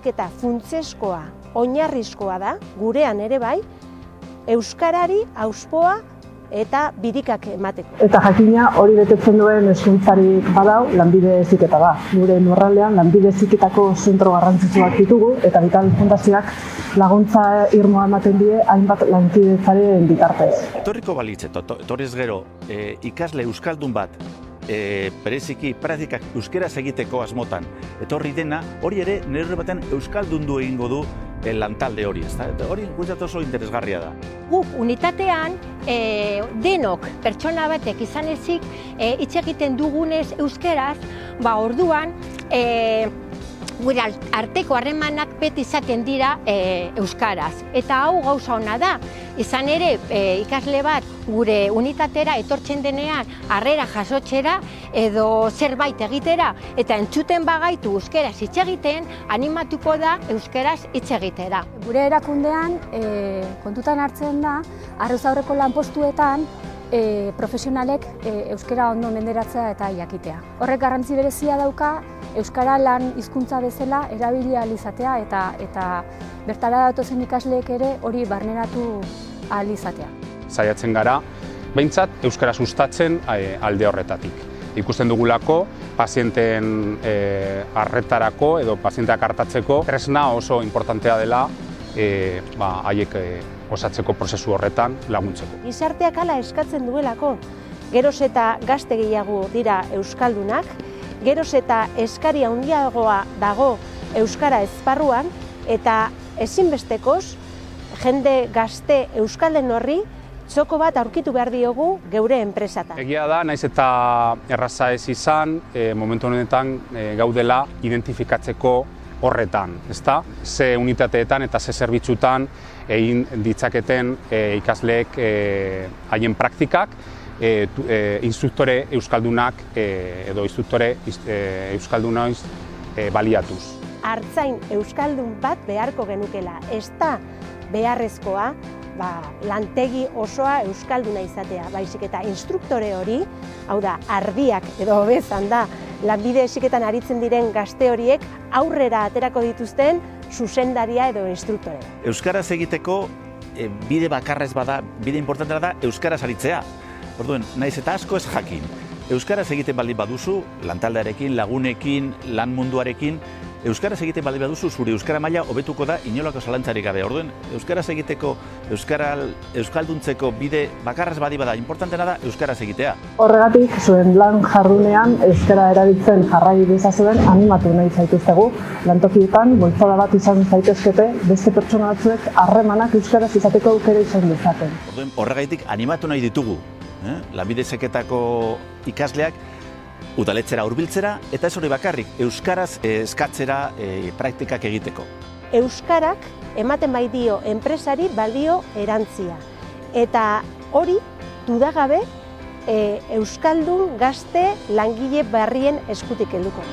eta funtsezkoa, oinarrizkoa da, gurean ere bai, euskarari auspoa eta birikak emateko. Eta jakina hori betetzen duen hezkuntzarik badau, lanbide heziketa da. Gure lurraldean lanbide heziketako zentro garrantzitsuak ditugu eta Vital Fundazioak laguntza irmoa ematen die hainbat lankidetzaren bitartez. Etorriko balitz, etorriz gero ikasle euskaldun bat bereziki praktikak euskeraz egiteko asmotan etorri dena, hori ere nire baten euskaldundu egingo du lantalde hori, ezta? Hori guretzat oso interesgarria da. Guk unitatean denok pertsona batek izan ezik hitz egiten dugunez euskeraz, orduan gure arteko harremanak beti izaten dira euskaraz. Eta hau gauza ona da, izan ere ikasle bat gure unitatera etortzen denean harrera jasotzera edo zerbait egitera eta entzuten bagaitu euskeraz hitz egiten, animatuko da euskeraz hitz egitera. Gure erakundean kontutan hartzen da, arruz aurreko lanpostuetan profesionalek euskara ondo menderatzea eta jakitea. Horrek garrantzi berezia dauka, euskara lan hizkuntza bezala erabili ahal izatea eta bertara datozen ikasleek ere hori barneratu ahal izatea. Saiatzen gara, behintzat euskara sustatzen alde horretatik. Ikusten dugulako, pazienten arretarako edo pazienteak artatzeko tresna oso importantea dela haiek osatzeko prozesu horretan laguntzeko. Gizarteak hala eskatzen duelako, geroz eta gazte gehiago dira euskaldunak, geroz eta eskari handiagoa dago euskara esparruan eta ezinbestekoz jende gazte euskalden horri txoko bat aurkitu behar diogu geure enpresatan. Egia da, naiz eta erraza ez izan, momentu honetan gaudela identifikatzeko horretan, ezta? Ze unitateetan eta ze zerbitzutan egin ditzaketen ikasleek haien praktikak, instruktore euskaldunak edo instruktore euskaldunoiz baliatuz. Artzain euskaldun bat beharko genukela, ez da beharrezkoa lantegi osoa euskalduna izatea, baizik eta instruktore hori, hau da, ardiak edo hobezan da, lanbide heziketan aritzen diren gazte horiek aurrera aterako dituzten zuzendaria edo instruktore. Euskaraz egiteko bide bakarrez bada, bide importantena da euskaraz aritzea. Orduan, naiz eta asko ez jakin. Euskaraz egiten baldin baduzu, lantaldearekin, lagunekin, lan munduarekin, euskaraz egiten baldin baduzu, zure euskara maila hobetuko da inolako zalantzarik gabe. Orduan, euskaraz egiteko, euskalduntzeko bide bakarraz badi bada, importantena da euskaraz egitea. Horregatik, zuen lan jardunean euskara erabiltzen jarrai dezazuen animatu nahi zaituztegu. Lantokietan, bultzada bat izan zaitezkete, beste pertsona batzuek harremanak euskaraz izateko aukera izan dezaten. Orduan, horregatik animatu nahi ditugu. Lanbide heziketako ikasleak udaletxera hurbiltzera eta ez hori bakarrik, euskaraz eskatzera praktikak egiteko. Euskarak ematen bai dio enpresari balio erantzia. Eta hori dudagabe euskaldun gazte langile berrien eskutik helduko.